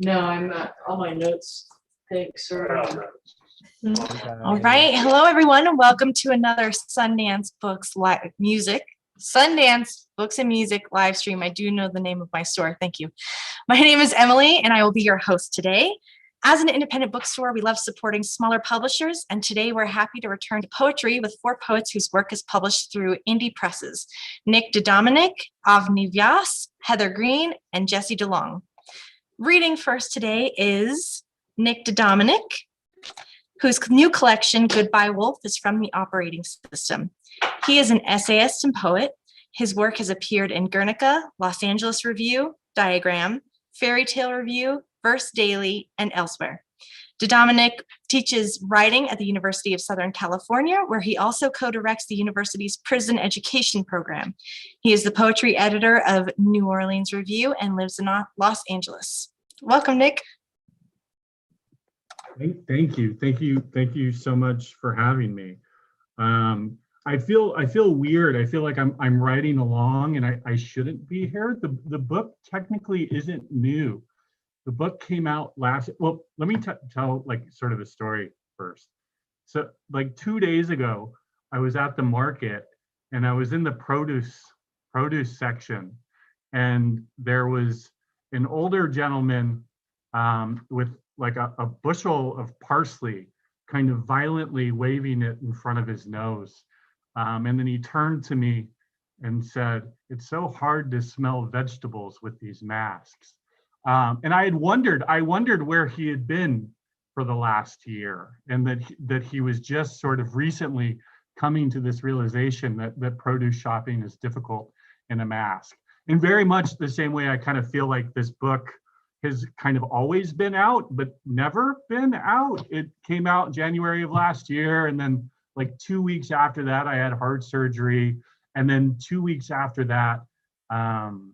No, I'm not. All my notes. Thanks. Sorry. All right. Hello, everyone, and welcome to another Sundance Books live music. Sundance Books and Music live stream. I do know the name of my store. Thank you. My name is Emily, and I will be your host today. As an independent bookstore, we love supporting smaller publishers, and today we're happy to return to poetry with 4 poets whose work is published through indie presses: Nick DeDominic, Avni Vyas, Heather Green, and Jessie Delong. Reading first today is Nick DeDominic, whose new collection, Goodbye Wolf, is from the Operating System. He is an essayist and poet. His work has appeared in Guernica, Los Angeles Review, Diagram, Fairy Tale Review, Verse Daily, and elsewhere. DeDominic teaches writing at the University of Southern California, where he also co-directs the university's prison education program. He is the poetry editor of New Orleans Review and lives in Los Angeles. Welcome, Nick. Thank you so much for having me. I feel weird. I feel like I'm writing along and I shouldn't be here. The book technically isn't new. The book came out let me tell like sort of a story first. So like 2 days ago, I was at the market and I was in the produce section, and there was an older gentleman with like a bushel of parsley kind of violently waving it in front of his nose. And then he turned to me and said, "It's so hard to smell vegetables with these masks." And I wondered where he had been for the last year, and that he was just sort of recently coming to this realization that produce shopping is difficult in a mask. In very much the same way I kind of feel like this book has kind of always been out, but never been out. It came out in January of last year, and then like 2 weeks after that, I had heart surgery, and then 2 weeks after that, and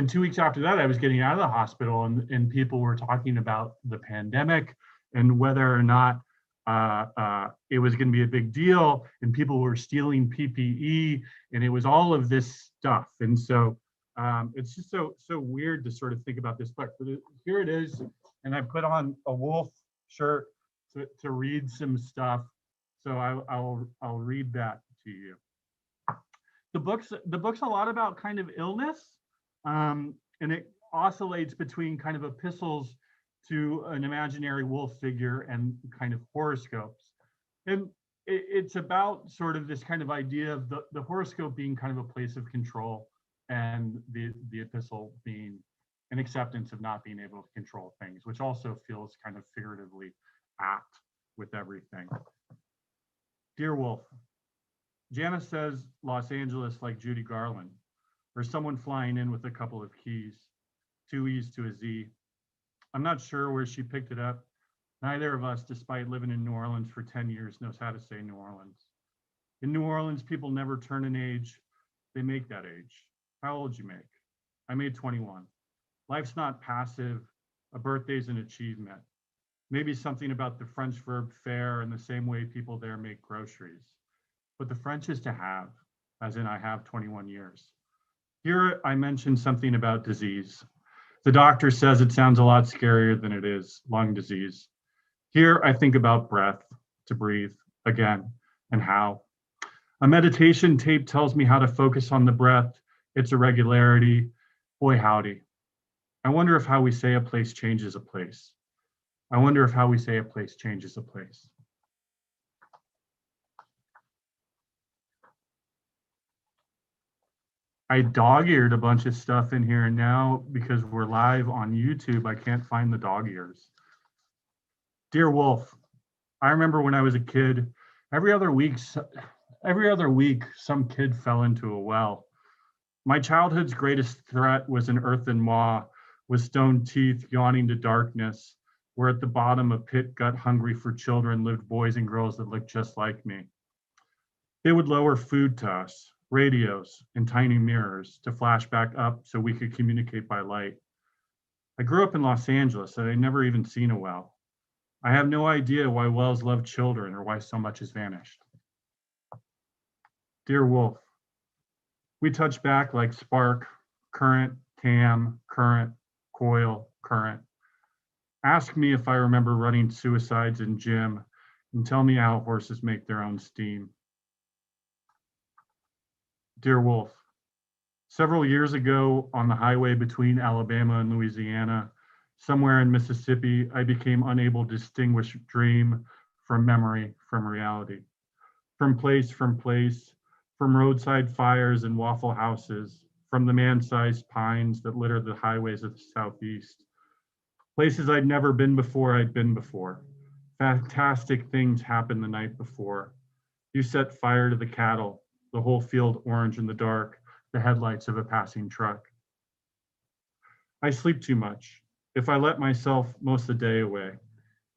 2 weeks after that, I was getting out of the hospital, and people were talking about the pandemic and whether or not it was going to be a big deal, and people were stealing PPE, and it was all of this stuff. And so it's just so weird to sort of think about this book. But here it is, and I put on a wolf shirt to read some stuff. So I'll read that to you. The book's a lot about kind of illness, and it oscillates between kind of epistles to an imaginary wolf figure and kind of horoscopes. And it's about sort of this kind of idea of the horoscope being kind of a place of control, and the epistle being an acceptance of not being able to control things, which also feels kind of figuratively apt with everything. Dear Wolf, Janice says Los Angeles like Judy Garland, or someone flying in with a couple of keys, 2 E's to a Z. I'm not sure where she picked it up. Neither of us, despite living in New Orleans for 10 years, knows how to say New Orleans. In New Orleans, people never turn an age, they make that age. How old you make? I made 21. Life's not passive, a birthday's an achievement. Maybe something about the French verb faire and the same way people there make groceries. But the French is to have, as in I have 21 years. Here I mentioned something about disease. The doctor says it sounds a lot scarier than it is, lung disease. Here I think about breath, to breathe, again, and how. A meditation tape tells me how to focus on the breath, its irregularity. Boy, howdy. I wonder if how we say a place changes a place. I wonder if how we say a place changes a place. I dog-eared a bunch of stuff in here, and now because we're live on YouTube, I can't find the dog ears. Dear Wolf, I remember when I was a kid, every other week, some kid fell into a well. My childhood's greatest threat was an earthen maw with stone teeth yawning to darkness, where at the bottom a pit gut hungry for children lived boys and girls that looked just like me. They would lower food to us, radios and tiny mirrors to flash back up so we could communicate by light. I grew up in Los Angeles and I'd never even seen a well. I have no idea why wells love children or why so much has vanished. Dear Wolf, we touch back like spark, current, cam, current, coil, current. Ask me if I remember running suicides in gym, and tell me how horses make their own steam. Dear Wolf, several years ago on the highway between Alabama and Louisiana, somewhere in Mississippi, I became unable to distinguish dream from memory from reality, from place, from roadside fires and Waffle Houses, from the man-sized pines that litter the highways of the Southeast. Places I'd never been before, I'd been before. Fantastic things happened the night before. You set fire to the cattle, the whole field orange in the dark, the headlights of a passing truck. I sleep too much. If I let myself most the day away,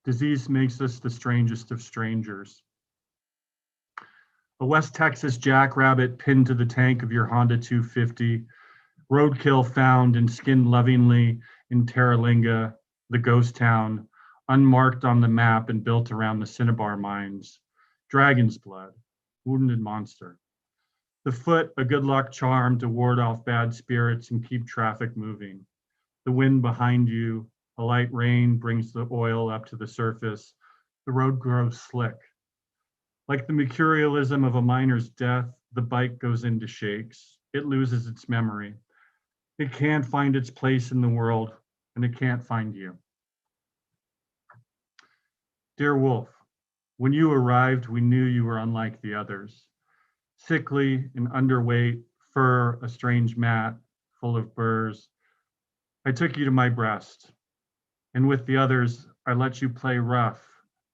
disease makes us the strangest of strangers. A West Texas jackrabbit pinned to the tank of your Honda 250, roadkill found and skinned lovingly in Terralinga, the ghost town, unmarked on the map and built around the Cinnabar mines. Dragon's blood, wounded monster. The foot, a good luck charm to ward off bad spirits and keep traffic moving. The wind behind you, a light rain brings the oil up to the surface. The road grows slick. Like the mercurialism of a miner's death, the bike goes into shakes. It loses its memory. It can't find its place in the world, and it can't find you. Dear Wolf, when you arrived, we knew you were unlike the others. Sickly and underweight, fur, a strange mat full of burrs. I took you to my breast, and with the others, I let you play rough,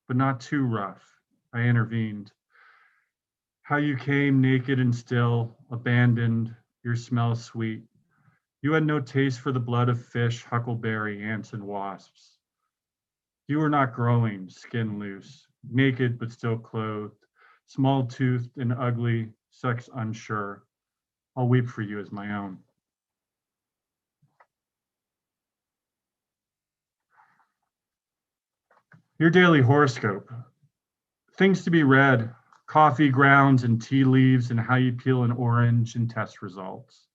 but not too rough. I intervened. How you came naked and still, abandoned, your smell sweet. You had no taste for the blood of fish, huckleberry, ants, and wasps. You were not growing, skin loose, naked but still clothed, small-toothed and ugly, sex unsure. I'll weep for you as my own. Your daily horoscope. Things to be read, coffee grounds and tea leaves and how you peel an orange and test results.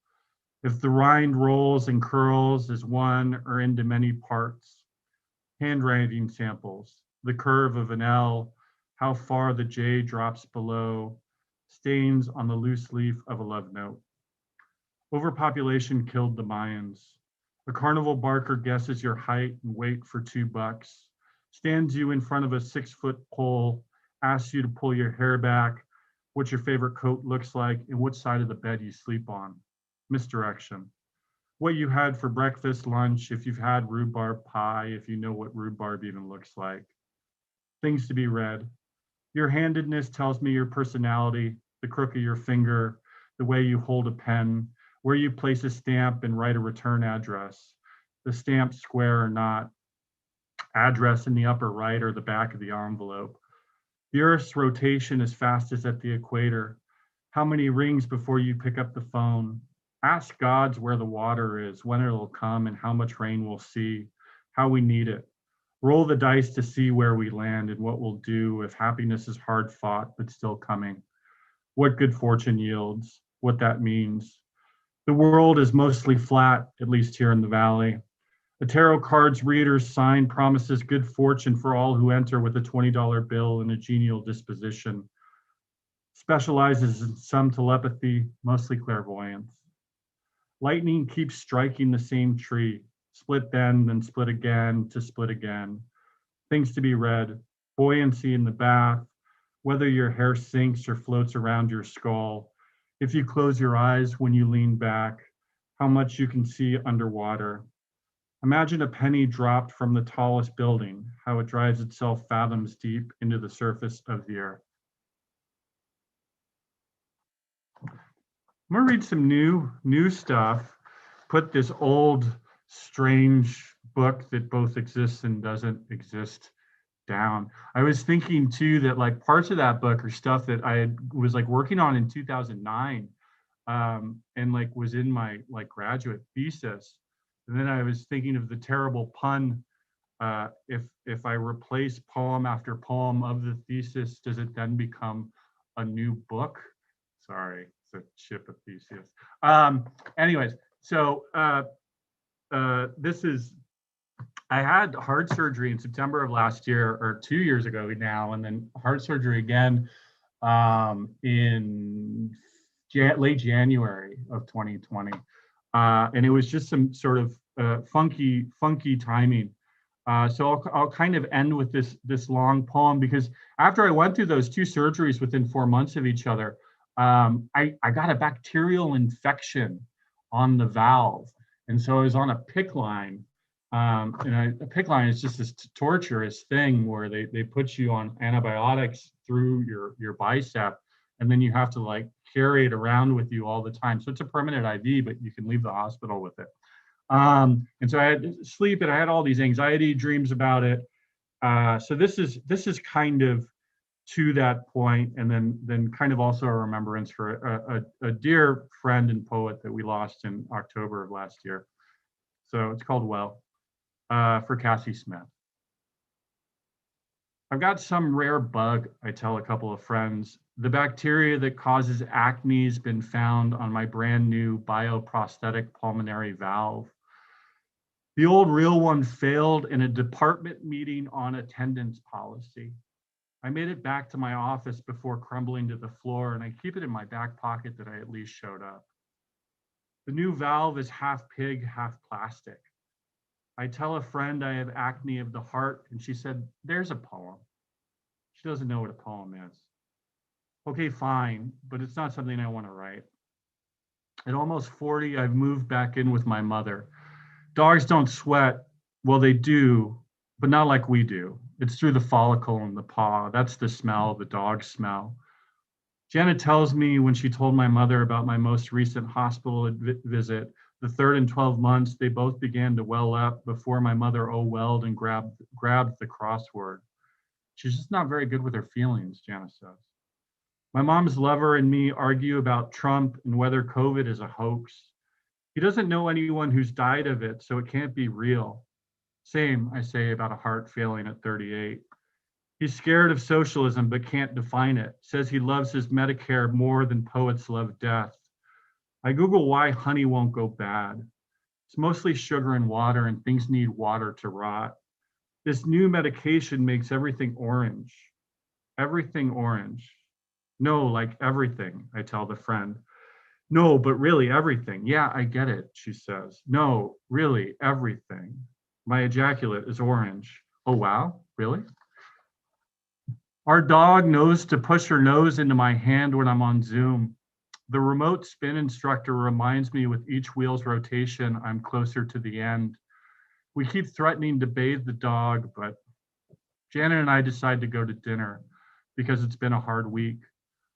If the rind rolls and curls as one or into many parts. Handwriting samples, the curve of an L, how far the J drops below, stains on the loose leaf of a love note. Overpopulation killed the Mayans. A carnival barker guesses your height and weight for $2, stands you in front of a 6-foot pole, asks you to pull your hair back, what your favorite coat looks like, and what side of the bed you sleep on. Misdirection. What you had for breakfast, lunch, if you've had rhubarb pie, if you know what rhubarb even looks like. Things to be read. Your handedness tells me your personality, the crook of your finger, the way you hold a pen, where you place a stamp and write a return address, the stamp square or not, address in the upper right or the back of the envelope. The Earth's rotation as fast as at the equator. How many rings before you pick up the phone? Ask gods where the water is, when it'll come, and how much rain we'll see, how we need it. Roll the dice to see where we land and what we'll do if happiness is hard fought but still coming. What good fortune yields, what that means. The world is mostly flat, at least here in the valley. A tarot cards reader's sign promises good fortune for all who enter with a $20 bill and a genial disposition. Specializes in some telepathy, mostly clairvoyance. Lightning keeps striking the same tree, split then split again to split again. Things to be read, buoyancy in the bath, whether your hair sinks or floats around your skull. If you close your eyes when you lean back, how much you can see underwater. Imagine a penny dropped from the tallest building, how it drives itself fathoms deep into the surface of the earth. I'm gonna read some new stuff, put this old, strange book that both exists and doesn't exist down. I was thinking too that like parts of that book are stuff that was like working on in 2009 and like was in my like graduate thesis. And then I was thinking of the terrible pun, if I replace poem after poem of the thesis, does it then become a new book? Sorry, it's a ship of Theseus. Anyways, so I had heart surgery in September of last year, or 2 years ago now, and then heart surgery again in late January of 2020. And it was just some sort of funky timing. So I'll kind of end with this long poem, because after I went through those 2 surgeries within 4 months of each other, I got a bacterial infection on the valve. And so I was on a PICC line. A PICC line is just this torturous thing where they put you on antibiotics through your bicep, and then you have to like carry it around with you all the time. So it's a permanent IV, but you can leave the hospital with it. And so I had to sleep, and I had all these anxiety dreams about it. So this is kind of to that point, and then kind of also a remembrance for a dear friend and poet that we lost in October of last year. So it's called Well, for Cassie Smith. I've got some rare bug, I tell a couple of friends. The bacteria that causes acne has been found on my brand new bioprosthetic pulmonary valve. The old real one failed in a department meeting on attendance policy. I made it back to my office before crumbling to the floor, and I keep it in my back pocket that I at least showed up. The new valve is half pig, half plastic. I tell a friend I have acne of the heart, and she said, "There's a poem." She doesn't know what a poem is. Okay, fine, but it's not something I want to write. At almost 40, I've moved back in with my mother. Dogs don't sweat. Well, they do, but not like we do. It's through the follicle in the paw. That's the smell, the dog smell. Janet tells me when she told my mother about my most recent hospital visit, the third in 12 months, they both began to well up before my mother oh-welled and grabbed the crossword. She's just not very good with her feelings, Janet says. My mom's lover and me argue about Trump and whether COVID is a hoax. He doesn't know anyone who's died of it, so it can't be real. Same, I say, about a heart failing at 38. He's scared of socialism but can't define it. Says he loves his Medicare more than poets love death. I Google why honey won't go bad. It's mostly sugar and water, and things need water to rot. This new medication makes everything orange. Everything orange. No, like everything, I tell the friend. No, but really everything. Yeah, I get it, she says. No, really everything. My ejaculate is orange. Oh, wow, really? Our dog knows to push her nose into my hand when I'm on Zoom. The remote spin instructor reminds me with each wheel's rotation, I'm closer to the end. We keep threatening to bathe the dog, but Janet and I decide to go to dinner because it's been a hard week.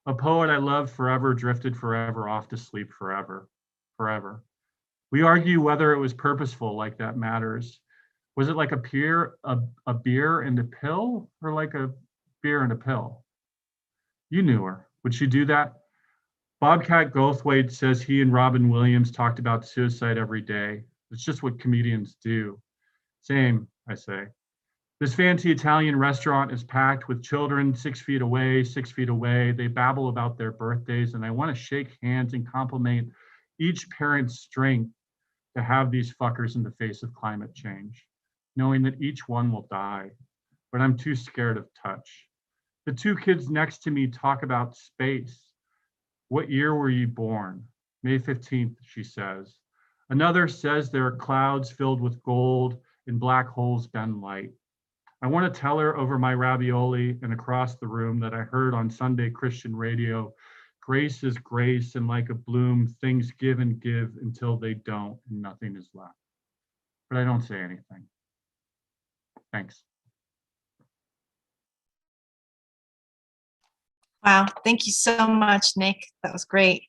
A poet I loved forever drifted forever off to sleep forever. We argue whether it was purposeful, like that matters. Was it like a beer and a pill, or like a beer and a pill? You knew her. Would she do that? Bobcat Goldthwait says he and Robin Williams talked about suicide every day. It's just what comedians do. Same, I say. This fancy Italian restaurant is packed with children 6 feet away, 6 feet away. They babble about their birthdays, and I want to shake hands and compliment each parent's strength to have these fuckers in the face of climate change, knowing that each one will die, but I'm too scared of touch. The 2 kids next to me talk about space. What year were you born? May 15th, she says. Another says there are clouds filled with gold and black holes bend light. I want to tell her over my ravioli and across the room that I heard on Sunday Christian radio, grace is grace, and like a bloom, things give and give until they don't and nothing is left. But I don't say anything. Thanks. Wow, thank you so much, Nick. That was great.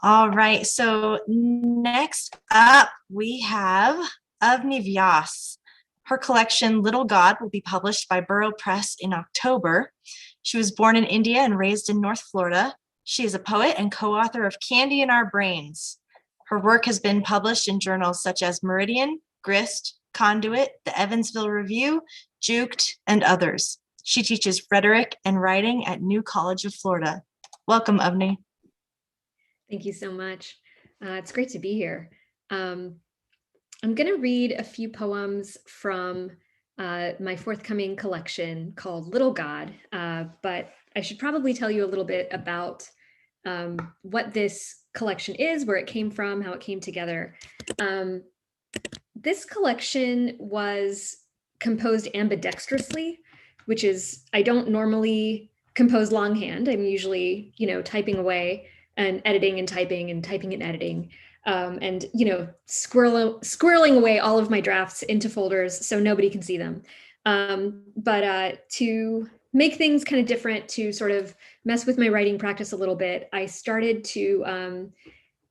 All right, so next up we have Avni Vyas. Her collection, Little God, will be published by Burrow Press in October. She was born in India and raised in North Florida. She is a poet and co-author of Candy in Our Brains. Her work has been published in journals such as Meridian, Grist, Conduit, the Evansville Review, Juked, and others. She teaches rhetoric and writing at New College of Florida. Welcome, Avni. Thank you so much. It's great to be here. I'm going to read a few poems from my forthcoming collection called Little God, but I should probably tell you a little bit about what this collection is, where it came from, how it came together. This collection was composed ambidextrously, which is, I don't normally compose longhand. I'm usually, typing away and editing and typing and typing and editing. And squirreling away all of my drafts into folders so nobody can see them. But to make things kind of different, to sort of mess with my writing practice a little bit, I started to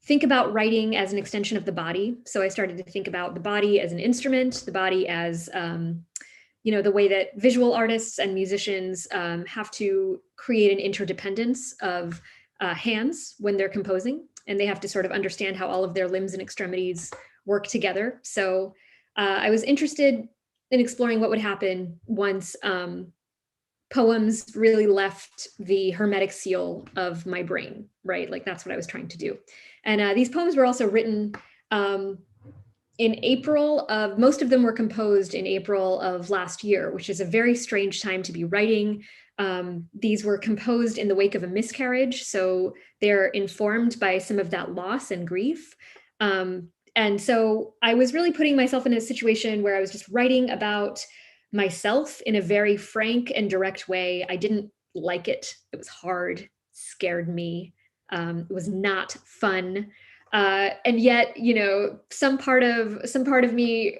think about writing as an extension of the body. So I started to think about the body as an instrument, the body as the way that visual artists and musicians have to create an interdependence of hands when they're composing, and they have to sort of understand how all of their limbs and extremities work together. So I was interested in exploring what would happen once poems really left the hermetic seal of my brain, right? Like that's what I was trying to do. And these poems were also written in April of, most of them were composed in April of last year, which is a very strange time to be writing. These were composed in the wake of a miscarriage, so they're informed by some of that loss and grief. And so I was really putting myself in a situation where I was just writing about myself in a very frank and direct way. I didn't like it. It was hard, scared me. It was not fun. And yet, some part of me,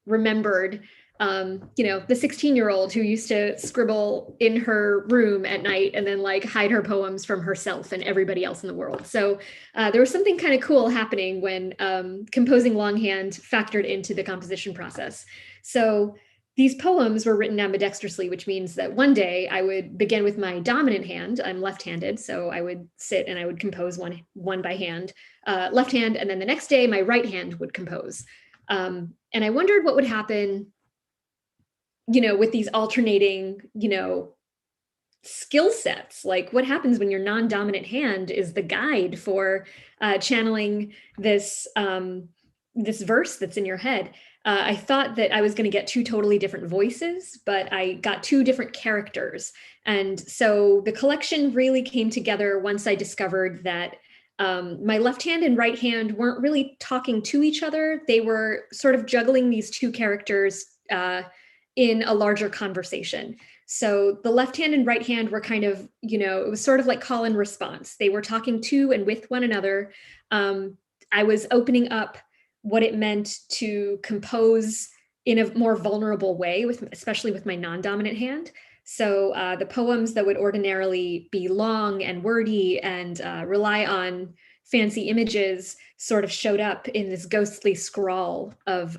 remembered, the 16-year-old who used to scribble in her room at night and then like hide her poems from herself and everybody else in the world. So there was something kind of cool happening when composing longhand factored into the composition process. So these poems were written ambidextrously, which means that one day I would begin with my dominant hand. I'm left-handed, so I would sit and I would compose one by hand, left hand, and then the next day my right hand would compose. And I wondered what would happen, with these alternating, skill sets. Like what happens when your non-dominant hand is the guide for channeling this verse that's in your head. I thought that I was going to get two totally different voices, but I got two different characters. And so the collection really came together once I discovered that my left hand and right hand weren't really talking to each other. They were sort of juggling these two characters in a larger conversation. So the left hand and right hand were kind of, it was sort of like call and response. They were talking to and with one another. I was opening up what it meant to compose in a more vulnerable way, especially with my non-dominant hand. So the poems that would ordinarily be long and wordy and rely on fancy images sort of showed up in this ghostly scrawl of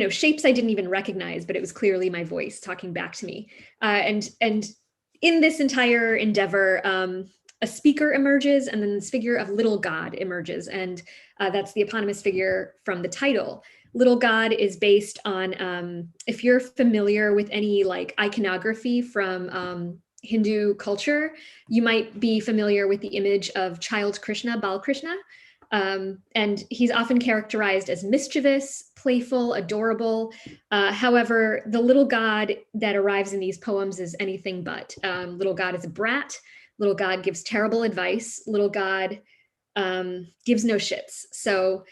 shapes I didn't even recognize, but it was clearly my voice talking back to me. And in this entire endeavor, a speaker emerges, and then this figure of Little God emerges. And that's the eponymous figure from the title. Little God is based on, if you're familiar with any like iconography from Hindu culture, you might be familiar with the image of child Krishna, Bal Krishna. And he's often characterized as mischievous, playful, adorable. However, the little God that arrives in these poems is anything but. Little God is a brat. Little God gives terrible advice. Little God gives no shits. So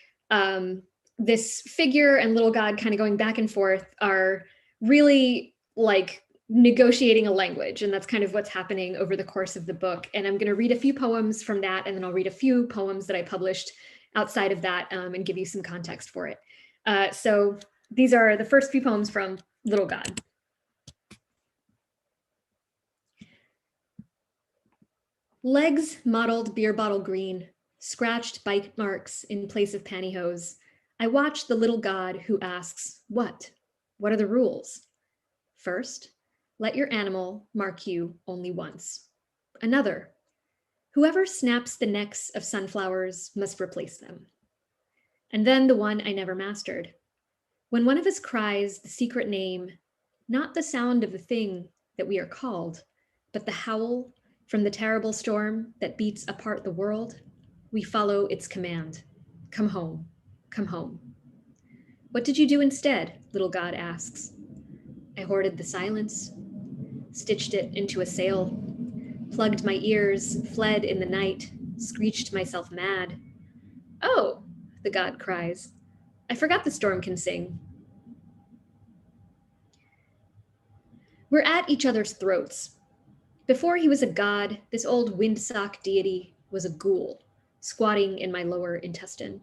this figure and little God kind of going back and forth are really like negotiating a language. And that's kind of what's happening over the course of the book. And I'm going to read a few poems from that, and then I'll read a few poems that I published outside of that and give you some context for it. So these are the first few poems from Little God. Legs mottled beer bottle green, scratched bite marks in place of pantyhose. I watch the little God who asks, what? What are the rules? First, let your animal mark you only once. Another, whoever snaps the necks of sunflowers must replace them. And then the one I never mastered. When one of us cries the secret name, not the sound of the thing that we are called, but the howl From the terrible storm that beats apart the world, we follow its command. Come home, come home. What did you do instead? Little God asks. I hoarded the silence, stitched it into a sail, plugged my ears, fled in the night, screeched myself mad. Oh, the God cries. I forgot the storm can sing. We're at each other's throats. Before he was a god, this old windsock deity was a ghoul, squatting in my lower intestine.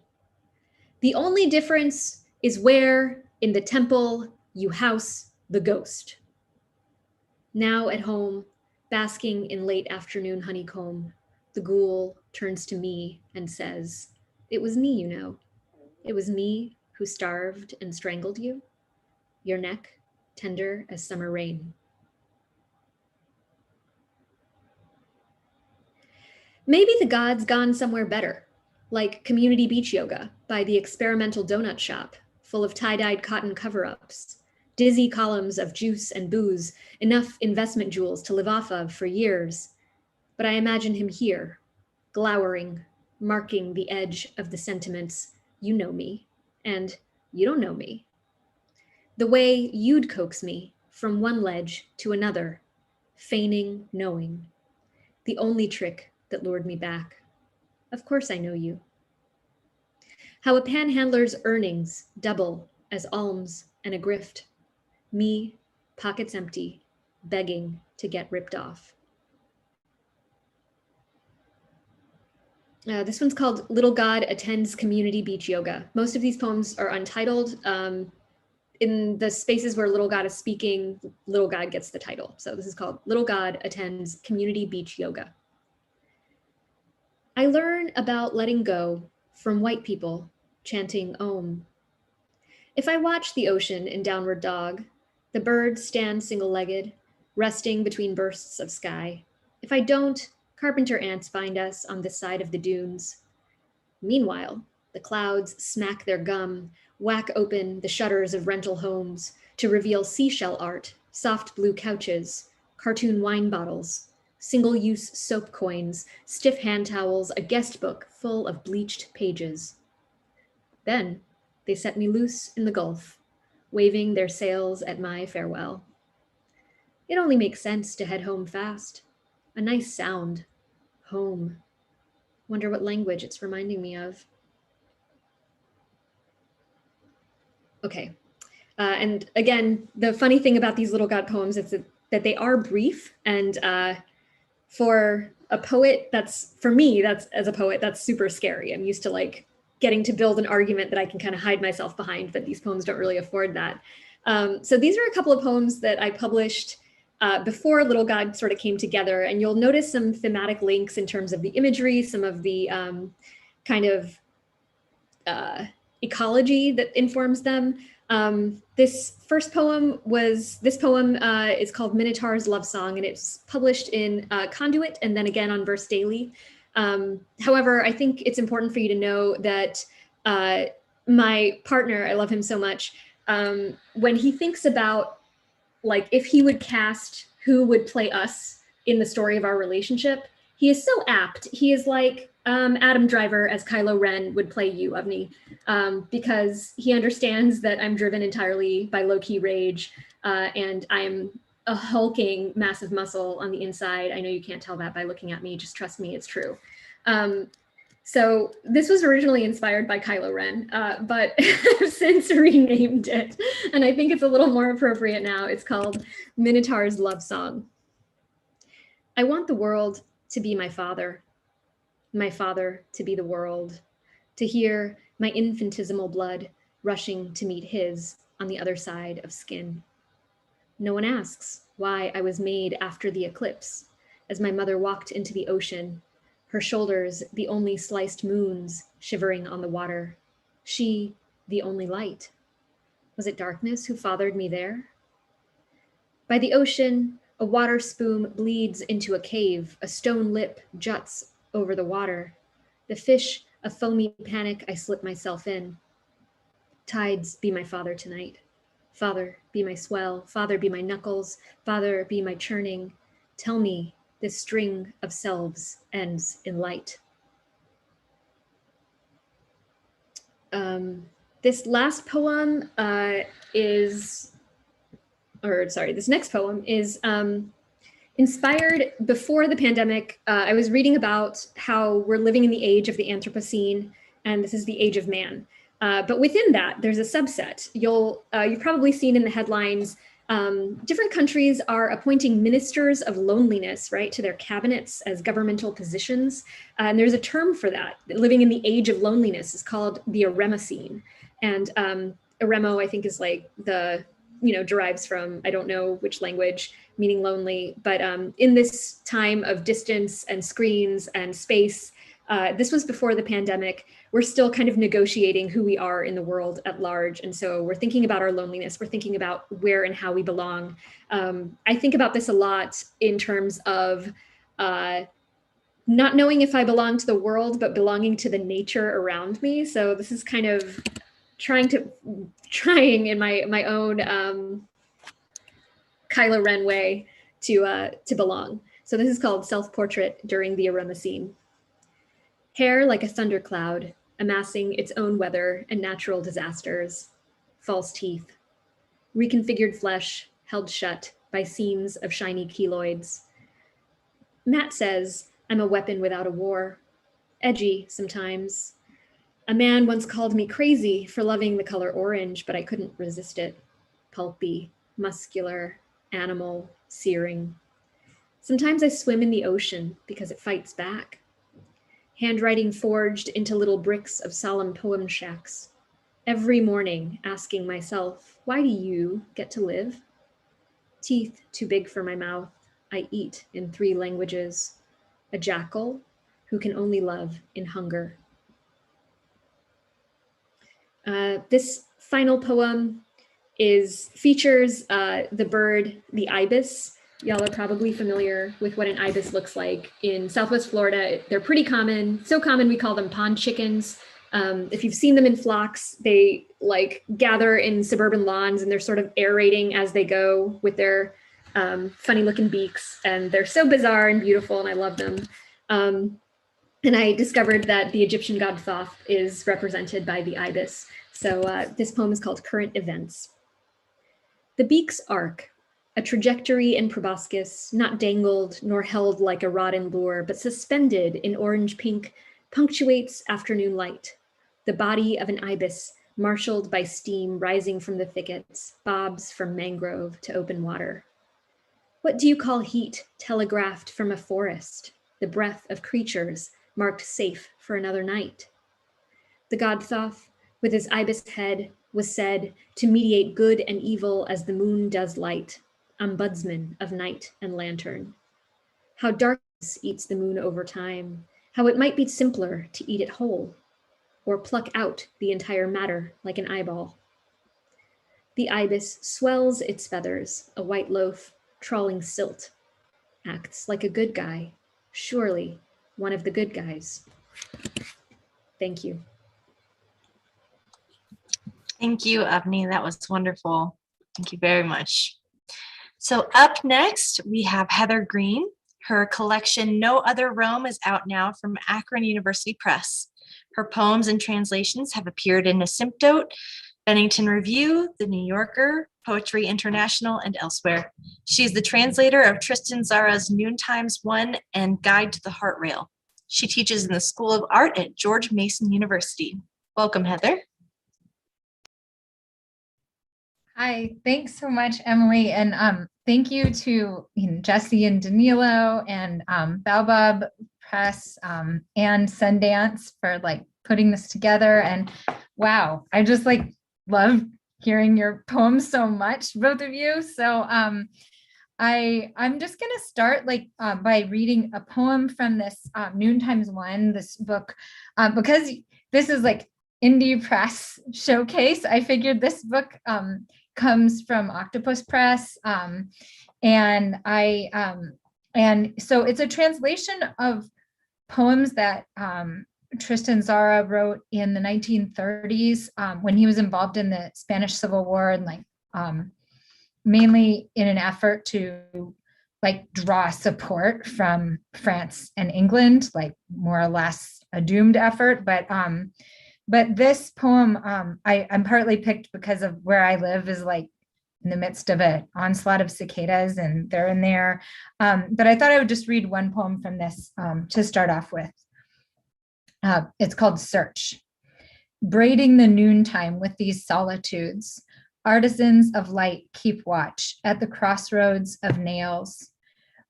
The only difference is where, in the temple, you house the ghost. Now at home, basking in late afternoon honeycomb, the ghoul turns to me and says, "It was me, you know. It was me who starved and strangled you. Your neck, tender as summer rain." Maybe the god's gone somewhere better, like community beach yoga by the experimental donut shop, full of tie-dyed cotton cover-ups, dizzy columns of juice and booze, enough investment jewels to live off of for years. But I imagine him here, glowering, marking the edge of the sentiments, you know me, and you don't know me. The way you'd coax me from one ledge to another, feigning knowing. The only trick that lured me back. Of course I know you. How a panhandler's earnings double as alms and a grift. Me, pockets empty, begging to get ripped off. This one's called Little God Attends Community Beach Yoga. Most of these poems are untitled. In the spaces where Little God is speaking, Little God gets the title. So this is called Little God Attends Community Beach Yoga. I learn about letting go from white people chanting Om. If I watch the ocean in Downward Dog, the birds stand single-legged, resting between bursts of sky. If I don't, carpenter ants find us on this side of the dunes. Meanwhile, the clouds smack their gum, whack open the shutters of rental homes to reveal seashell art, soft blue couches, cartoon wine bottles, single-use soap coins, stiff hand towels, a guest book full of bleached pages. Then they set me loose in the Gulf, waving their sails at my farewell. It only makes sense to head home fast. A nice sound. Home. Wonder what language it's reminding me of. Okay. And again, the funny thing about these Little God poems is that they are brief, and for a poet, for me, as a poet, that's super scary. I'm used to like getting to build an argument that I can kind of hide myself behind, but these poems don't really afford that. So these are a couple of poems that I published before Little God sort of came together, and you'll notice some thematic links in terms of the imagery, some of the kind of ecology that informs them. This first poem is called Minotaur's Love Song, and it's published in Conduit and then again on Verse Daily. However, I think it's important for you to know that my partner, I love him so much, when he thinks about like if he would cast who would play us in the story of our relationship, he is so apt. He is like Adam Driver as Kylo Ren would play you, Avni, because he understands that I'm driven entirely by low-key rage, and I'm a hulking massive muscle on the inside. I know you can't tell that by looking at me, just trust me, it's true. So this was originally inspired by Kylo Ren, but I've since renamed it, and I think it's a little more appropriate now. It's called Minotaur's Love Song. I want the world to be my father to be the world, to hear my infinitesimal blood rushing to meet his on the other side of skin. No one asks why I was made after the eclipse, as my mother walked into the ocean, her shoulders the only sliced moons shivering on the water, she the only light. Was it darkness who fathered me there? By the ocean, a water spume bleeds into a cave, a stone lip juts over the water. The fish, a foamy panic, I slip myself in. Tides be my father tonight. Father, be my swell. Father, be my knuckles. Father, be my churning. Tell me This string of selves ends in light. This last poem this next poem is inspired before the pandemic. I was reading about how we're living in the age of the Anthropocene, and this is the age of man. But within that, there's a subset. You've probably seen in the headlines, different countries are appointing ministers of loneliness, right, to their cabinets as governmental positions. And there's a term for that. Living in the age of loneliness is called the Eremocene. And Eremo, I think, is like derives from, I don't know which language, meaning lonely. But in this time of distance and screens and space, this was before the pandemic. We're still kind of negotiating who we are in the world at large. And so we're thinking about our loneliness. We're thinking about where and how we belong. I think about this a lot in terms of not knowing if I belong to the world, but belonging to the nature around me. So this is kind of trying in my own Kylo Ren way to belong. So this is called Self-Portrait During the Eremocene. Hair like a thundercloud, amassing its own weather and natural disasters. False teeth. Reconfigured flesh held shut by seams of shiny keloids. Matt says, I'm a weapon without a war. Edgy sometimes. A man once called me crazy for loving the color orange, but I couldn't resist it. Pulpy, muscular, animal, searing. Sometimes I swim in the ocean because it fights back. Handwriting forged into little bricks of solemn poem shacks. Every morning asking myself, why do you get to live? Teeth too big for my mouth, I eat in 3 languages. A jackal who can only love in hunger. This final poem features the bird, the ibis. Y'all are probably familiar with what an ibis looks like. In Southwest Florida, they're pretty common, so common we call them pond chickens. If you've seen them in flocks, they like gather in suburban lawns and they're sort of aerating as they go with their funny looking beaks. And they're so bizarre and beautiful and I love them. And I discovered that the Egyptian god Thoth is represented by the ibis. So this poem is called Current Events. The beak's arc, a trajectory and proboscis, not dangled nor held like a rod and lure, but suspended in orange pink, punctuates afternoon light. The body of an ibis, marshaled by steam rising from the thickets, bobs from mangrove to open water. What do you call heat telegraphed from a forest? The breath of creatures marked safe for another night. The god Thoth, with his ibis head, was said to mediate good and evil as the moon does light, ombudsman of night and lantern. How darkness eats the moon over time, how it might be simpler to eat it whole, or pluck out the entire matter like an eyeball. The ibis swells its feathers, a white loaf, trawling silt, acts like a good guy, surely one of the good guys. Thank you. Thank you, Avni. That was wonderful. Thank you very much. So up next, we have Heather Green. Her collection, No Other Rome, is out now from Akron University Press. Her poems and translations have appeared in Asymptote, Bennington Review, The New Yorker, Poetry International, and elsewhere. She's the translator of Tristan Tzara's Noontimes 1 and Guide to the Heart Rail. She teaches in the School of Art at George Mason University. Welcome, Heather. Hi, thanks so much, Emily. And thank you to Jessie and Danilo and Baobab Press and Sundance for putting this together. And wow, I just love hearing your poems so much, both of you. So I'm just gonna start by reading a poem from this Noontimes 1, this book, because this is indie press showcase. I figured this book comes from Octopus Press, and so it's a translation of poems that Tristan Tzara wrote in the 1930s when he was involved in the Spanish Civil War, and mainly in an effort to like draw support from France and England, like more or less a doomed effort. But this poem, I'm partly picked because of where I live is like in the midst of an onslaught of cicadas, and they're in there. But I thought I would just read one poem from this to start off with. It's called Search. Braiding the noontime with these solitudes, artisans of light keep watch at the crossroads of nails.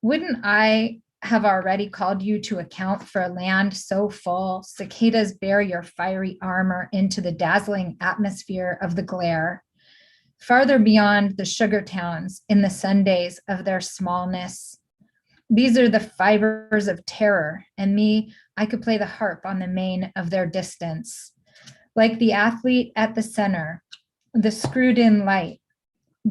Wouldn't I have already called you to account for a land so full, cicadas bear your fiery armor into the dazzling atmosphere of the glare? Farther beyond the sugar towns in the Sundays of their smallness. These are the fibers of terror, and me, I could play the harp on the mane of their distance. Like the athlete at the center, the screwed in light,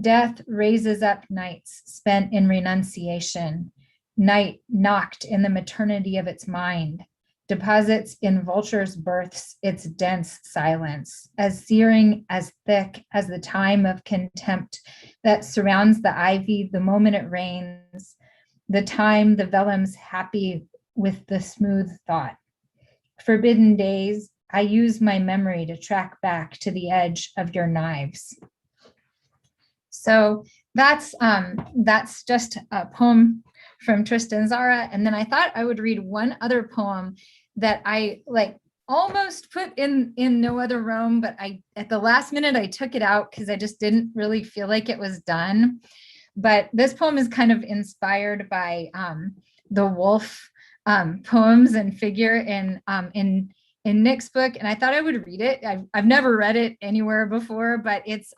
death raises up nights spent in renunciation, night knocked in the maternity of its mind, deposits in vultures' births its dense silence, as searing, as thick as the time of contempt that surrounds the ivy the moment it rains, the time the vellum's happy with the smooth thought. Forbidden days, I use my memory to track back to the edge of your knives. So that's just a poem from Tristan Tzara. And then I thought I would read one other poem that I like almost put in No Other Rome, but at the last minute I took it out because I just didn't really feel like it was done. But this poem is kind of inspired by the wolf poems and figure in Nick's book, and I thought I would read it. I've never read it anywhere before, but it's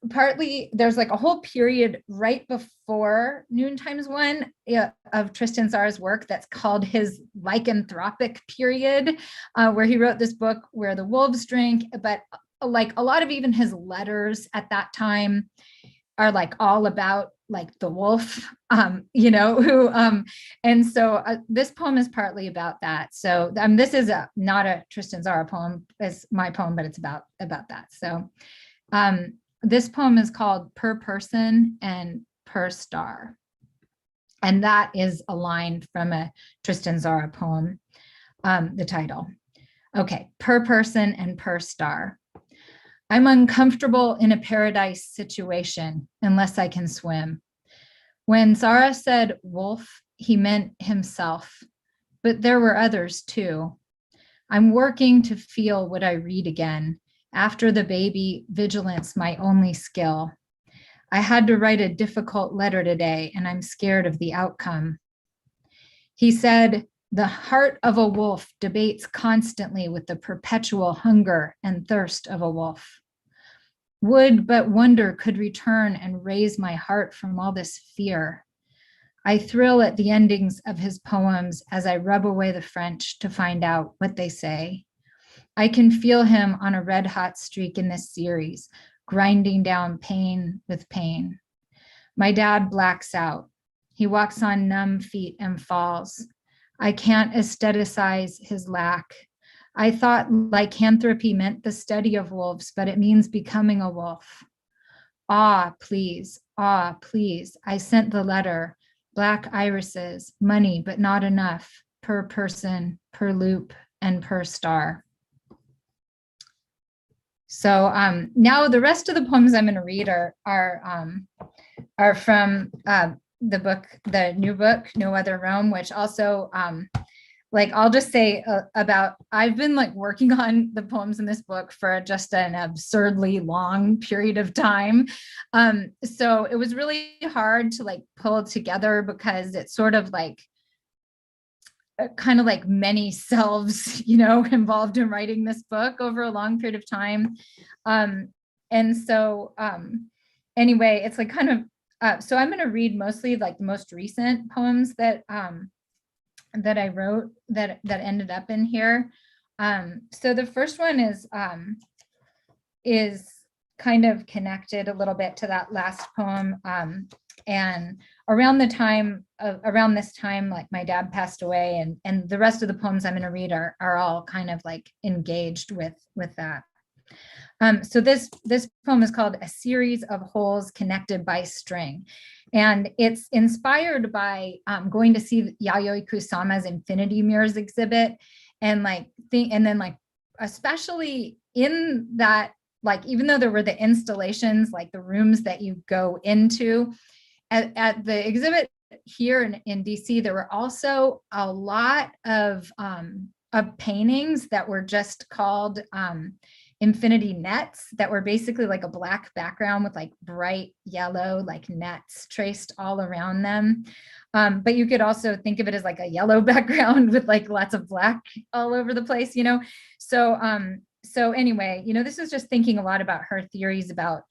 partly, there's like a whole period right before Noontime's one of Tristan Tzara's work that's called his lycanthropic period, where he wrote this book Where the Wolves Drink, but like a lot of even his letters at that time are like all about like the wolf, and so this poem is partly about that. So this is not a Tristan Tzara poem, it's my poem, but it's about that. So this poem is called Per Person and Per Star. And that is a line from a Tristan Tzara poem, the title. Okay, Per Person and Per Star. I'm uncomfortable in a paradise situation unless I can swim. When Tzara said wolf, he meant himself, but there were others too. I'm working to feel what I read again. After the baby, vigilance my only skill. I had to write a difficult letter today, and I'm scared of the outcome. He said, the heart of a wolf debates constantly with the perpetual hunger and thirst of a wolf. Would but wonder could return and raise my heart from all this fear. I thrill at the endings of his poems as I rub away the French to find out what they say. I can feel him on a red hot streak in this series, grinding down pain with pain. My dad blacks out. He walks on numb feet and falls. I can't aestheticize his lack. I thought lycanthropy meant the study of wolves, but it means becoming a wolf. Ah, please, I sent the letter, black irises, money, but not enough, per person, per loop, and per star. So now the rest of the poems I'm going to read are from the book, the new book, No Other Rome, which also, I'll just say I've been like working on the poems in this book for just an absurdly long period of time. So it was really hard to like pull together because it's sort of like kind of like many selves, involved in writing this book over a long period of time. And so anyway, it's like kind of, so I'm going to read mostly like the most recent poems that I wrote that ended up in here. So the first one is kind of connected a little bit to that last poem. And around this time, like my dad passed away, and the rest of the poems I'm going to read are all kind of like engaged with that. So this poem is called A Series of Holes Connected by String. And it's inspired by going to see Yayoi Kusama's Infinity Mirrors exhibit, and especially in that, like, even though there were the installations, like the rooms that you go into at the exhibit here in DC, there were also a lot of paintings that were just called infinity nets, that were basically like a black background with like bright yellow like nets traced all around them. But you could also think of it as like a yellow background with like lots of black all over the place, you know? So anyway, you know, this is just thinking a lot about her theories about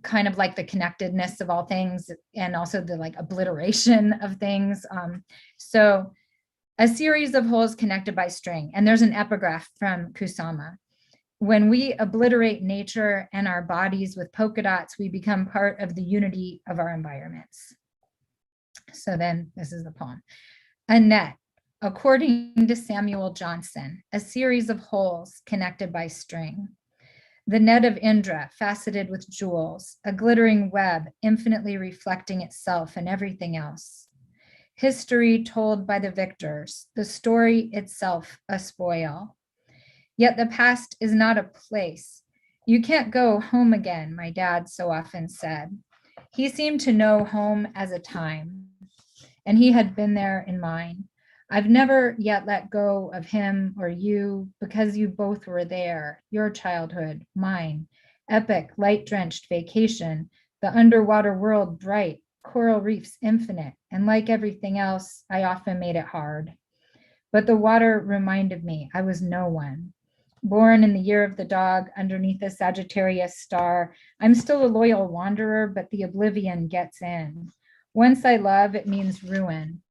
kind of like the connectedness of all things, and also the like obliteration of things. So a series of holes connected by string. And there's an epigraph from Kusama. When we obliterate nature and our bodies with polka dots, we become part of the unity of our environments. So then this is the poem. A net, according to Samuel Johnson, a series of holes connected by string. The net of Indra, faceted with jewels, a glittering web infinitely reflecting itself and everything else. History told by the victors, the story itself a spoil. Yet the past is not a place. You can't go home again, my dad so often said. He seemed to know home as a time, and he had been there in mine. I've never yet let go of him or you, because you both were there, your childhood, mine, epic, light-drenched vacation, the underwater world bright, coral reefs infinite, and like everything else, I often made it hard. But the water reminded me I was no one. Born in the year of the dog underneath a Sagittarius star, I'm still a loyal wanderer, but the oblivion gets in. Once I love, it means ruin.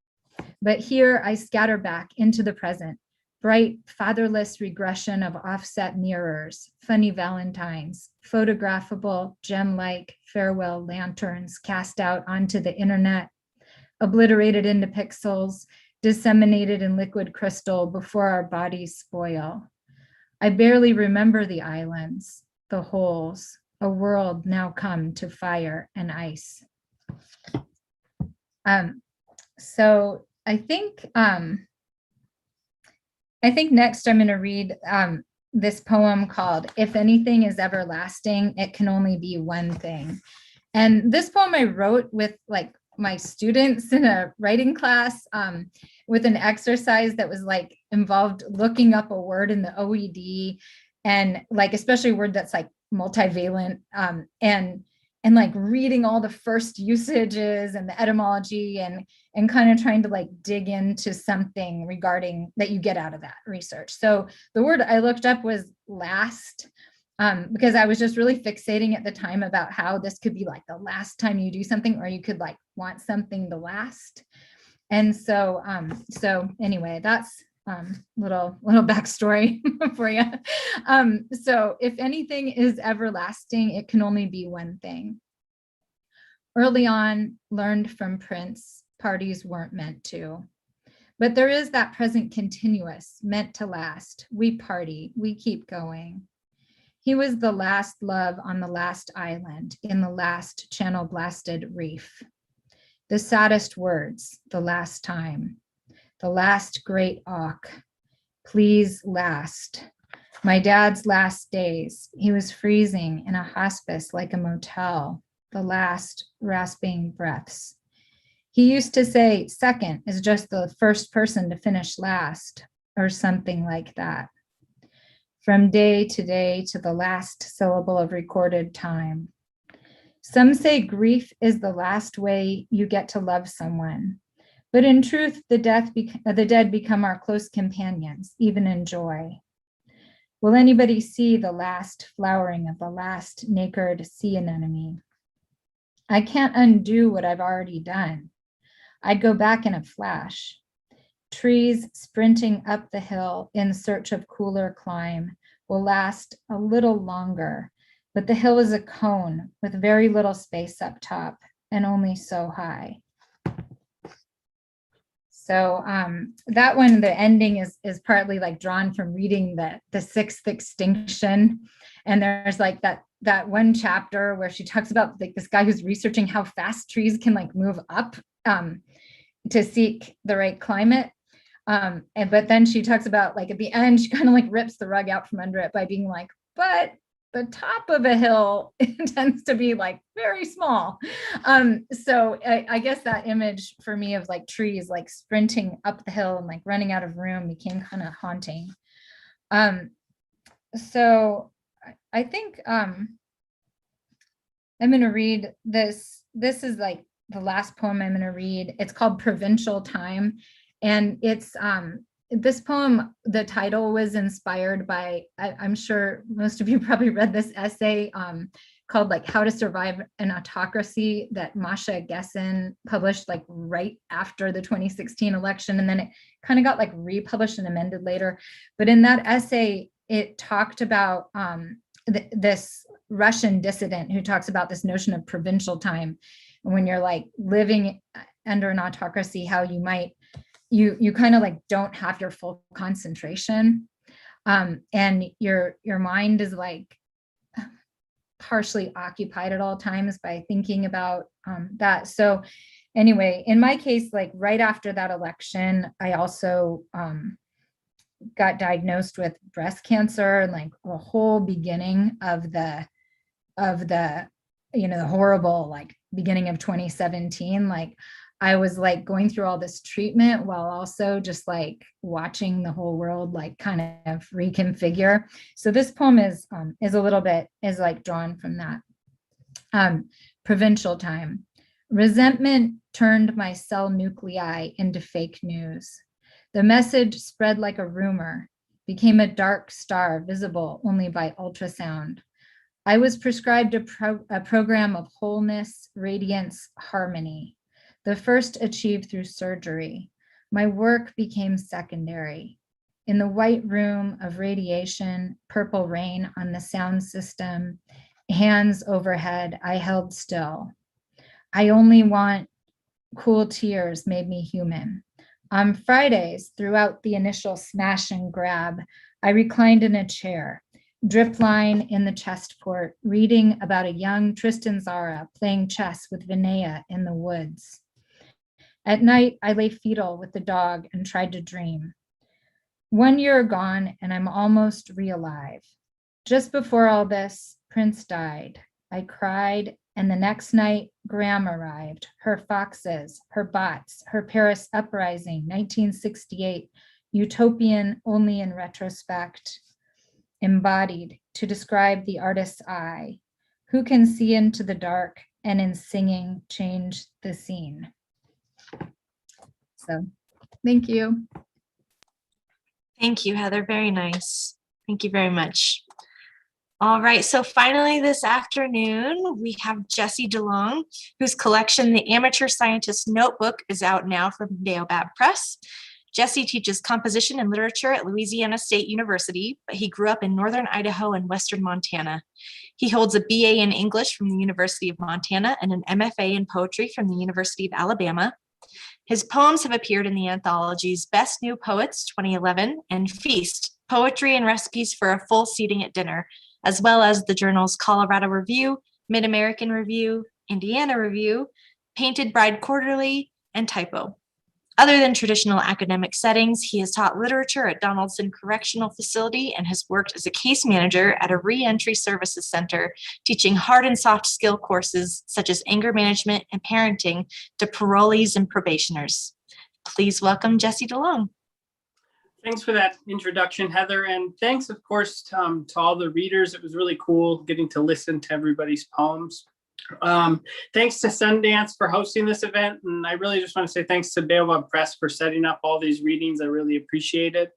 But here I scatter back into the present, bright, fatherless regression of offset mirrors, funny valentines, photographable, gem-like farewell lanterns cast out onto the internet, obliterated into pixels, disseminated in liquid crystal before our bodies spoil. I barely remember the islands, the holes, a world now come to fire and ice. So I think next I'm going to read this poem called "If Anything is Everlasting, It Can Only Be One Thing." And this poem I wrote with like my students in a writing class with an exercise that was like involved looking up a word in the OED, and like especially a word that's like multivalent, and like reading all the first usages and the etymology, and kind of trying to like dig into something regarding that you get out of that research. So the word I looked up was last, because I was just really fixating at the time about how this could be like the last time you do something, or you could like want something to last. And so, anyway, that's little backstory for you. So if anything is everlasting, it can only be one thing. Early on, learned from Prince, parties weren't meant to. But there is that present continuous, meant to last. We party, we keep going. He was the last love on the last island, in the last channel blasted reef. The saddest words, the last time. The last great auk. Please last. My dad's last days. He was freezing in a hospice like a motel. The last rasping breaths. He used to say second is just the first person to finish last, or something like that. From day to day to the last syllable of recorded time. Some say grief is the last way you get to love someone. But in truth, the dead become our close companions, even in joy. Will anybody see the last flowering of the last naked sea anemone? I can't undo what I've already done. I'd go back in a flash. Trees sprinting up the hill in search of cooler climb will last a little longer, but the hill is a cone with very little space up top and only so high. So that one, the ending is partly like drawn from reading the Sixth Extinction. And there's like that one chapter where she talks about like this guy who's researching how fast trees can like move up to seek the right climate. But then she talks about like at the end, she kind of like rips the rug out from under it by being like, but the top of a hill tends to be like very small. So I guess that image for me of like trees like sprinting up the hill and like running out of room became kind of haunting. So I think I'm going to read this. This is like the last poem I'm going to read. It's called Provincial Time. And it's this poem, the title was inspired by, I'm sure most of you probably read this essay called like How to Survive an Autocracy that Masha Gessen published like right after the 2016 election. And then it kind of got like republished and amended later. But in that essay, it talked about this Russian dissident who talks about this notion of provincial time. And when you're like living under an autocracy, how you might you kind of like don't have your full concentration, and your mind is like partially occupied at all times by thinking about that. So anyway, in my case, like right after that election, I also got diagnosed with breast cancer, and like a whole beginning of the the horrible like beginning of 2017, like I was like going through all this treatment while also just like watching the whole world like kind of reconfigure. So this poem is a little bit like drawn from that. Provincial Time. Resentment turned my cell nuclei into fake news. The message spread like a rumor, became a dark star visible only by ultrasound. I was prescribed a program of wholeness, radiance, harmony. The first achieved through surgery. My work became secondary. In the white room of radiation, purple rain on the sound system, hands overhead, I held still. I only want cool tears made me human. On Fridays, throughout the initial smash and grab, I reclined in a chair, drip line in the chest port, reading about a young Tristan Zara playing chess with Vinaya in the woods. At night, I lay fetal with the dog and tried to dream. 1 year gone, and I'm almost re-alive. Just before all this, Prince died. I cried, and the next night, Graham arrived. Her foxes, her bots, her Paris uprising, 1968, utopian only in retrospect, embodied to describe the artist's eye, who can see into the dark and in singing change the scene. So, thank you. Thank you, Heather. Very nice. Thank you very much. All right, so finally this afternoon, we have Jessie Delong, whose collection, The Amateur Scientist Notebook, is out now from Baobab Press. Jessie teaches composition and literature at Louisiana State University, but he grew up in northern Idaho and western Montana. He holds a BA in English from the University of Montana and an MFA in poetry from the University of Alabama. His poems have appeared in the anthologies Best New Poets 2011 and Feast, Poetry and Recipes for a Full Seating at Dinner, as well as the journals Colorado Review, Mid-American Review, Indiana Review, Painted Bride Quarterly, and Typo. Other than traditional academic settings, he has taught literature at Donaldson Correctional Facility and has worked as a case manager at a reentry services center, teaching hard and soft skill courses such as anger management and parenting to parolees and probationers. Please welcome Jessie Delong. Thanks for that introduction, Heather. And thanks, of course, to all the readers. It was really cool getting to listen to everybody's poems. Thanks to Sundance for hosting this event. And I really just want to say thanks to Baobab Press for setting up all these readings. I really appreciate it.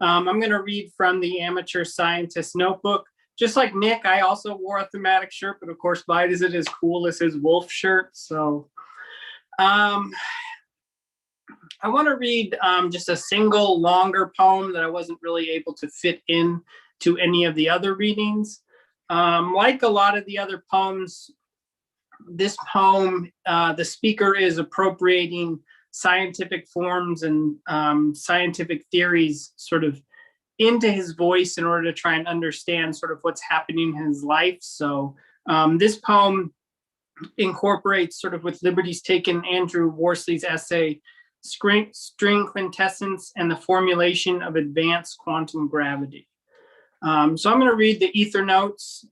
I'm going to read from the Amateur Scientist Notebook. Just like Nick, I also wore a thematic shirt, but of course, mine isn't as cool as his wolf shirt. So I want to read just a single longer poem that I wasn't really able to fit in to any of the other readings. Like a lot of the other poems, this poem, the speaker is appropriating scientific forms and scientific theories sort of into his voice in order to try and understand sort of what's happening in his life. So this poem incorporates sort of with liberties taken Andrew Worsley's essay, String Quintessence and the Formulation of Advanced Quantum Gravity. So I'm going to read the ether notes.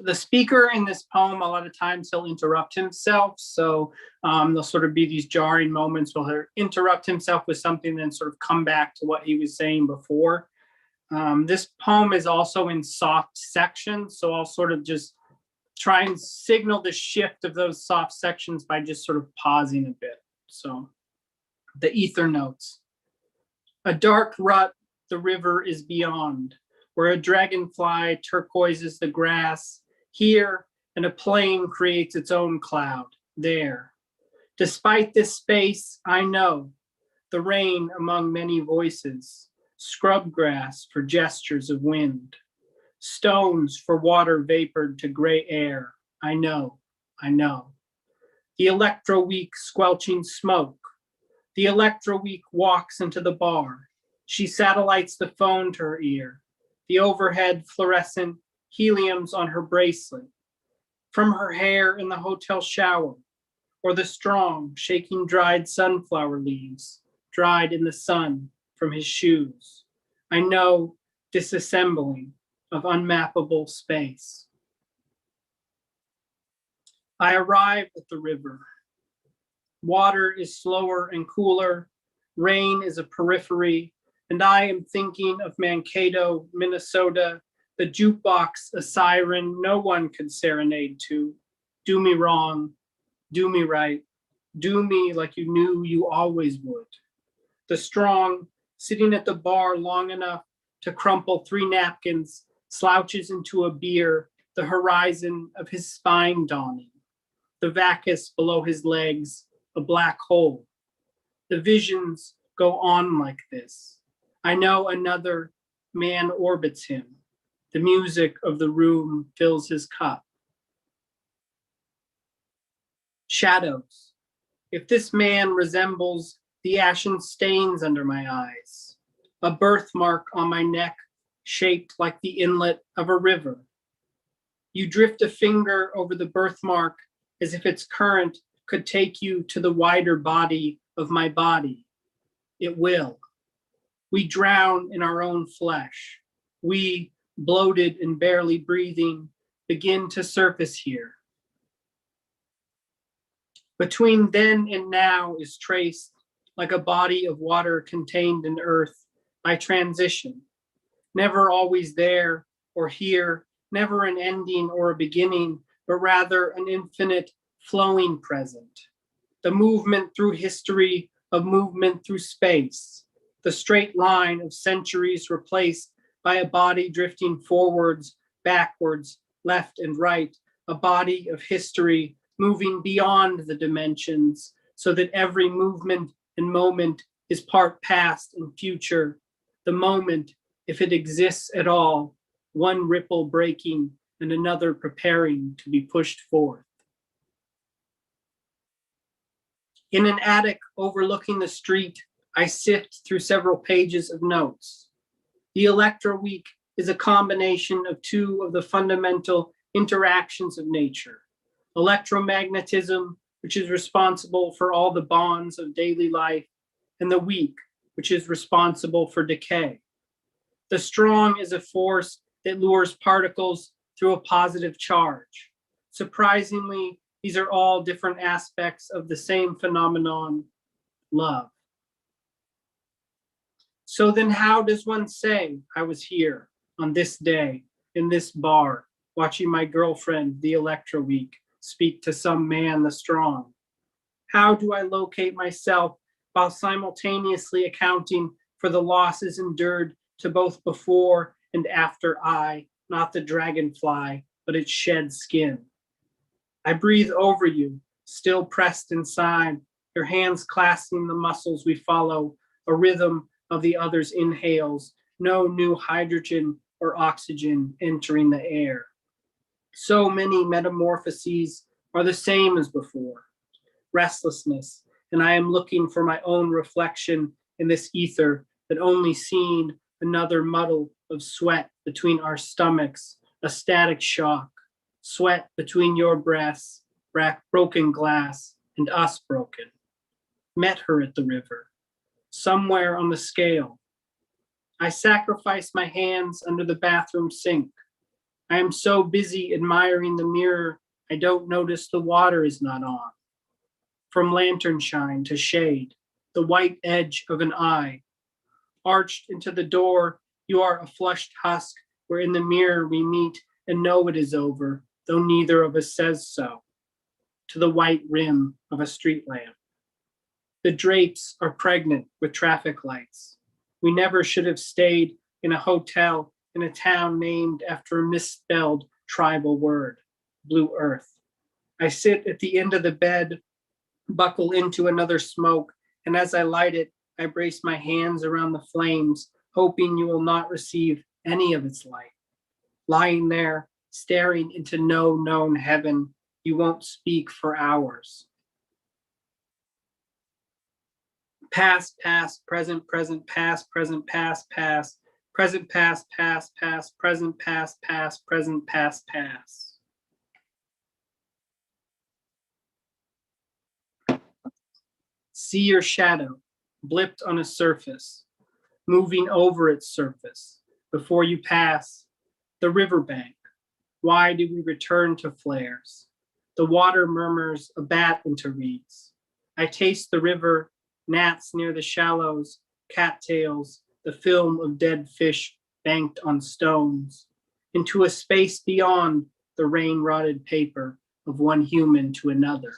The speaker in this poem, a lot of times he'll interrupt himself. So there'll sort of be these jarring moments where he'll interrupt himself with something and sort of come back to what he was saying before. This poem is also in soft sections. So I'll sort of just try and signal the shift of those soft sections by just sort of pausing a bit. So the ether notes. A dark rut the river is beyond, where a dragonfly turquoises the grass. Here, and a plane creates its own cloud. There. Despite this space, I know the rain among many voices, scrub grass for gestures of wind, stones for water vapored to gray air. I know. The electroweak squelching smoke. The electroweak walks into the bar. She satellites the phone to her ear. The overhead fluorescent heliums on her bracelet. From her hair in the hotel shower, or the strong shaking dried sunflower leaves, dried in the sun from his shoes. I know disassembling of unmappable space. I arrive at the river. Water is slower and cooler. Rain is a periphery. And I am thinking of Mankato, Minnesota, the jukebox, a siren no one could serenade to. Do me wrong, do me right, do me like you knew you always would. The strong, sitting at the bar long enough to crumple 3 napkins, slouches into a beer, the horizon of his spine dawning. The vacuous below his legs, a black hole. The visions go on like this. I know another man orbits him. The music of the room fills his cup. Shadows. If this man resembles the ashen stains under my eyes, a birthmark on my neck shaped like the inlet of a river. You drift a finger over the birthmark as if its current could take you to the wider body of my body. It will. We drown in our own flesh. We, bloated and barely breathing, begin to surface here. Between then and now is traced like a body of water contained in earth by transition, never always there or here, never an ending or a beginning, but rather an infinite flowing present. The movement through history of movement through space, the straight line of centuries replaced by a body drifting forwards, backwards, left and right, a body of history moving beyond the dimensions so that every movement and moment is part past and future. The moment, if it exists at all, one ripple breaking and another preparing to be pushed forth. In an attic overlooking the street, I sift through several pages of notes. The electroweak is a combination of 2 of the fundamental interactions of nature. Electromagnetism, which is responsible for all the bonds of daily life, and the weak, which is responsible for decay. The strong is a force that lures particles through a positive charge. Surprisingly, these are all different aspects of the same phenomenon, love. So then how does one say, I was here on this day, in this bar, watching my girlfriend, the electroweak, speak to some man, the strong? How do I locate myself while simultaneously accounting for the losses endured to both before and after I, not the dragonfly, but its shed skin? I breathe over you, still pressed inside, your hands clasping the muscles we follow, a rhythm of the other's inhales, no new hydrogen or oxygen entering the air. So many metamorphoses are the same as before. Restlessness and I am looking for my own reflection in this ether that only seen another muddle of sweat between our stomachs, a static shock, sweat between your breasts, broken glass, and us broken. Met her at the river, somewhere on the scale. I sacrifice my hands under the bathroom sink. I am so busy admiring the mirror, I don't notice the water is not on. From lantern shine to shade, the white edge of an eye. Arched into the door, you are a flushed husk, where in the mirror we meet and know it is over, though neither of us says so. To the white rim of a street lamp. The drapes are pregnant with traffic lights. We never should have stayed in a hotel in a town named after a misspelled tribal word, Blue Earth. I sit at the end of the bed, buckle into another smoke, and as I light it, I brace my hands around the flames, hoping you will not receive any of its light. Lying there, staring into no known heaven, you won't speak for hours. Past, past, present, present, past, present, past, past, present, past, past, past, present, past, past, present, past, past. See your shadow, blipped on a surface, moving over its surface, before you pass the riverbank. Why do we return to flares? The water murmurs a bat into reeds. I taste the river, gnats near the shallows, cattails, the film of dead fish banked on stones, into a space beyond the rain-rotted paper of one human to another.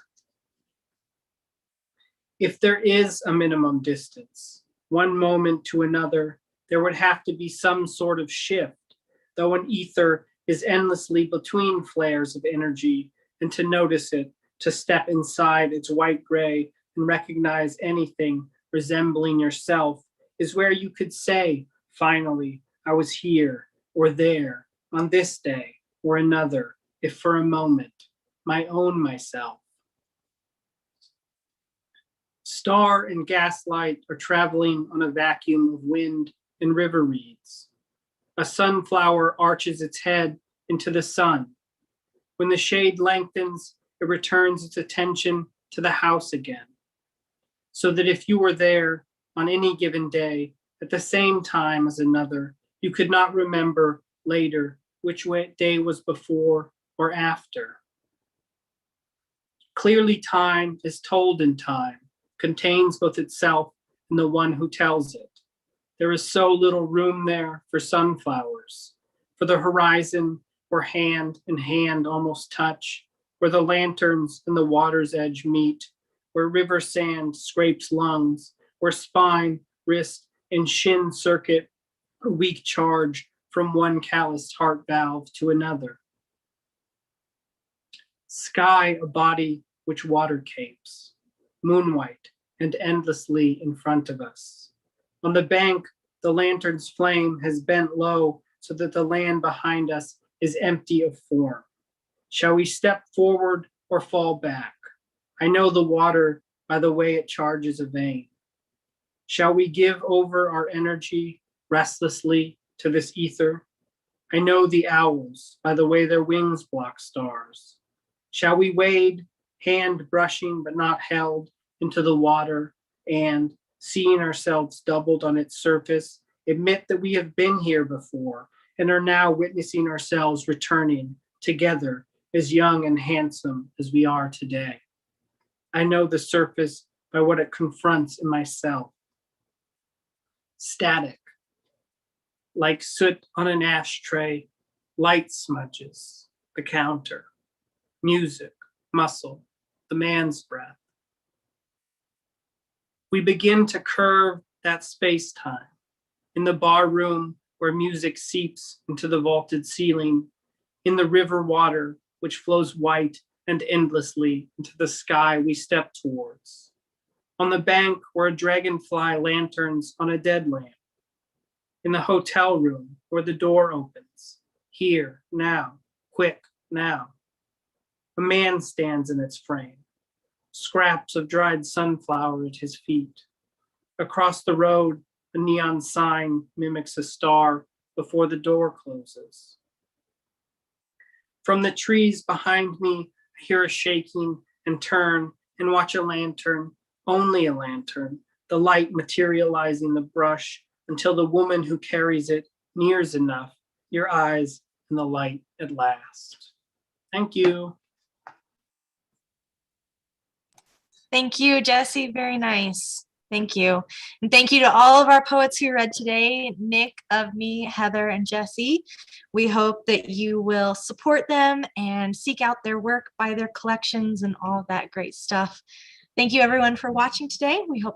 If there is a minimum distance, one moment to another, there would have to be some sort of shift, though an ether is endlessly between flares of energy, and to notice it, to step inside its white gray and recognize anything resembling yourself is where you could say, finally, I was here or there on this day or another, if for a moment, my own myself. Star and gaslight are traveling on a vacuum of wind and river reeds. A sunflower arches its head into the sun. When the shade lengthens, it returns its attention to the house again. So that if you were there on any given day at the same time as another, you could not remember later which day was before or after. Clearly, time is told in time, contains both itself and the one who tells it. There is so little room there for sunflowers, for the horizon where hand and hand almost touch, where the lanterns and the water's edge meet, where river sand scrapes lungs, where spine, wrist, and shin circuit a weak charge from one calloused heart valve to another. Sky a body which water capes, moon-white and endlessly in front of us. On the bank, the lantern's flame has bent low so that the land behind us is empty of form. Shall we step forward or fall back? I know the water by the way it charges a vein. Shall we give over our energy restlessly to this ether? I know the owls by the way their wings block stars. Shall we wade, hand brushing but not held, into the water and, seeing ourselves doubled on its surface, admit that we have been here before and are now witnessing ourselves returning together as young and handsome as we are today? I know the surface by what it confronts in myself. Static, like soot on an ashtray, light smudges, the counter, music, muscle, the man's breath. We begin to curve that space-time in the bar room where music seeps into the vaulted ceiling, in the river water which flows white and endlessly into the sky we step towards, on the bank where a dragonfly lanterns on a dead lamp, in the hotel room where the door opens, here, now, quick, now. A man stands in its frame, scraps of dried sunflower at his feet. Across the road, a neon sign mimics a star before the door closes. From the trees behind me, I hear a shaking and turn and watch a lantern, only a lantern, the light materializing the brush until the woman who carries it nears enough, your eyes in the light at last. Thank you. Thank you, Jessie. Very nice. Thank you. And thank you to all of our poets who read today, Nick, of me, Heather, and Jessie. We hope that you will support them and seek out their work, buy their collections, and all of that great stuff. Thank you, everyone, for watching today. We hope to